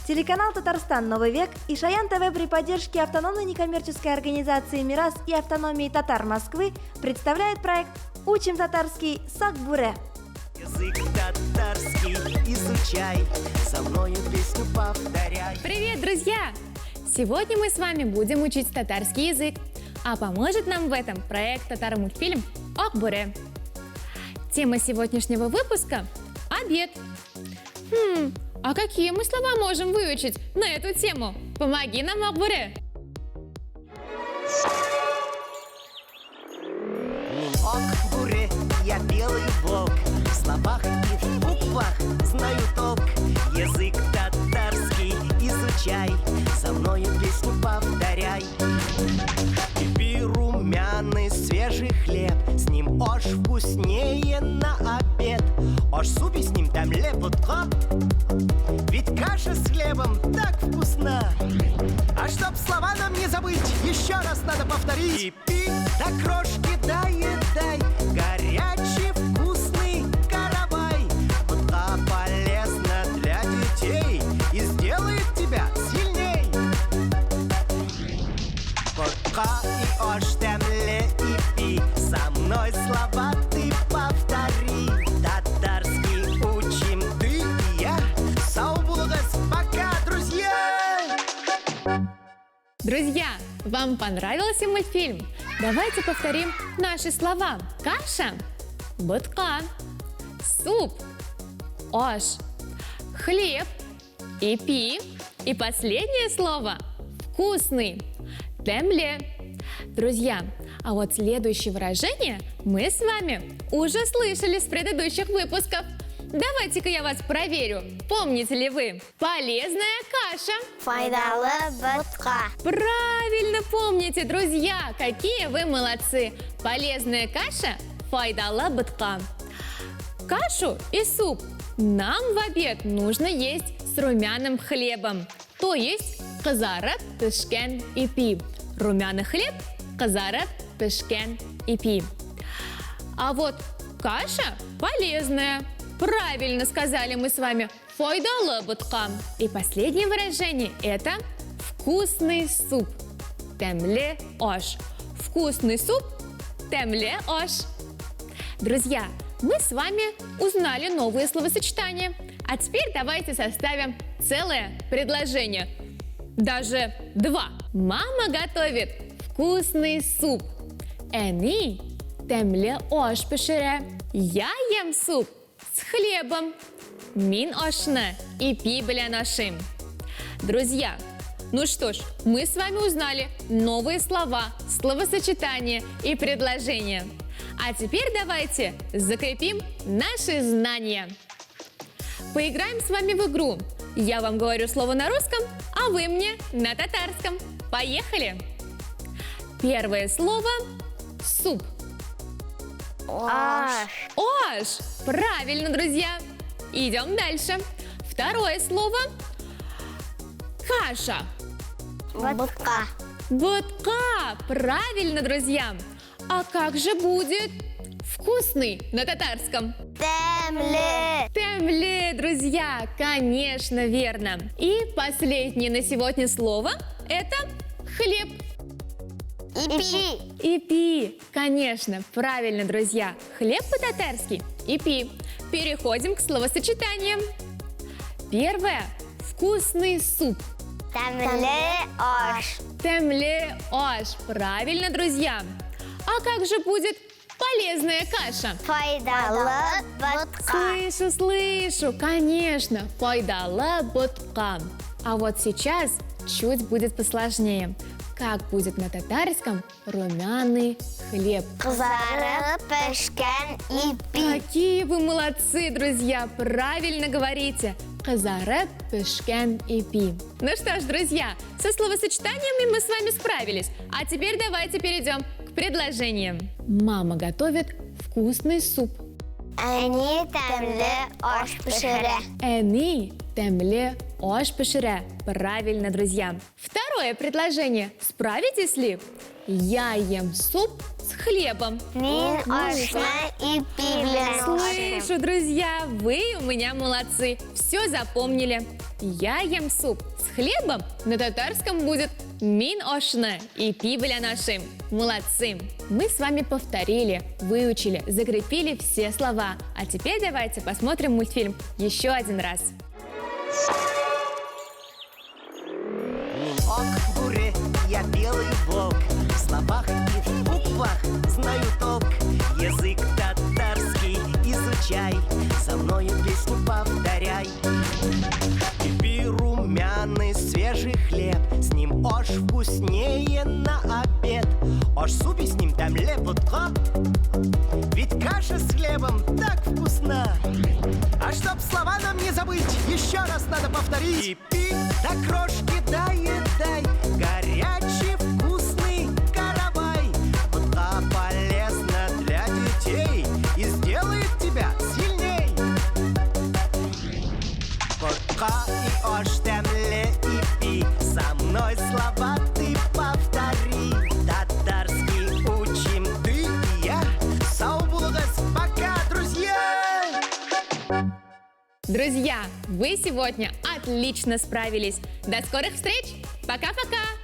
Телеканал «Татарстан. Новый век» и Шаян ТВ при поддержке автономной некоммерческой организации «Мирас» и автономии татар Москвы представляет проект «Учим татарский Сакбуре». Язык татарский изучай, со мною песню повторяй. Привет, друзья! Сегодня мы с вами будем учить татарский язык, а поможет нам в этом проект «Татар-мультфильм» Акбуре. Тема сегодняшнего выпуска – обед. А какие мы слова можем выучить на эту тему? Помоги нам, Акбуре! Акбуре, я белый волк, в словах и в буквах знаю толк. Язык татарский изучай, со мною песню повторяй. Кипи румяный свежий хлеб, с ним ош вкуснее на обед. Ош супи с ним там лепутка, ведь каша с хлебом так вкусна. А чтоб слова нам не забыть, еще раз надо повторить. Кипи, да крошки доедай, горячий вкусный каравай. Утка полезна для детей и сделает тебя сильней. Утка и ош темле и пи, со мной слова ты повтори. Татарский учим ты и я. Саубулгас, пока, друзья! Друзья, вам понравился мультфильм? Давайте повторим наши слова. Каша, бутка, суп, ош, хлеб, ипи. И последнее слово вкусный, темле. Друзья, а вот следующее выражение мы с вами уже слышали с предыдущих выпусков. Давайте-ка я вас проверю. Помните ли вы? Полезная каша. Файдалы бутка. Правильно помните, друзья. Какие вы молодцы. Полезная каша – файдалы бутка. Кашу и суп нам в обед нужно есть с румяным хлебом. То есть кызарып пешкен ипи. Румяный хлеб кызарып пешкен ипи. А вот каша полезная. Правильно сказали мы с вами. Файдалы бутка. И последнее выражение – это вкусный суп. Темле ош. Вкусный суп. Темле ош. Друзья, мы с вами узнали новые словосочетания. А теперь давайте составим целое предложение. Даже два. Мама готовит вкусный суп. Эни темле ош пешере. Я ем суп с хлебом. Мин ошна и пи бля нашим. Друзья, ну что ж, мы с вами узнали новые слова, словосочетания и предложения. А теперь давайте закрепим наши знания. Поиграем с вами в игру. Я вам говорю слово на русском, а вы мне на татарском. Поехали! Первое слово – суп. Ош. Ош! Правильно, друзья! Идем дальше. Второе слово – каша. Бутка. Бутка! Правильно, друзья! А как же будет вкусный на татарском? Темле. Темле, друзья! Конечно, верно! И последнее на сегодня слово – это хлеб. Ипи. Ипи, конечно, правильно, друзья. Хлеб по-татарски – ипи. Переходим к словосочетаниям. Первое – вкусный суп. Темле ош. Темле ош. Правильно, друзья. А как же будет полезная каша? Файдалы бутка. Слышу, конечно, файдалы бутка. А вот сейчас чуть будет посложнее. Как будет на татарском румяный хлеб? Кызарып пешкен ипи. Какие вы молодцы, друзья! Правильно говорите. Кызарып пешкен ипи. Ну что ж, друзья, со словосочетаниями мы с вами справились. А теперь давайте перейдем к предложениям. Мама готовит вкусный суп. Они темле ош пешере. Эни темле ош пешере. Правильно, друзья. Второе предложение. Справитесь ли? Я ем суп с хлебом. Мин ошны и пивлен Слышу, друзья, вы у меня молодцы. Все запомнили. Я ем суп с хлебом, на татарском будет мин ошны и пивля нашим. Молодцы. Мы с вами повторили, выучили, закрепили все слова. А теперь давайте посмотрим мультфильм еще один раз. Ок, буре, я белый волк. В словах и в буквах знаю толк. Язык татарский изучай, со мною песню повторяй. Кипи румяный свежий хлеб, с ним ош вкуснее на обед. Ош супи с ним там лепутко, ведь каша с хлебом так вкусна. А чтоб слова нам не забыть, еще раз надо повторить. Кипи, да крошки доедай, горячий вкусный каравай. Утка полезна для детей и сделает тебя сильней. Утка и ош темле и пи, со мной слова ты повтори. Татарский учим ты и я. Сау булгас, пока, друзья! Друзья, вы сегодня отлично справились. До скорых встреч! Пока-пока!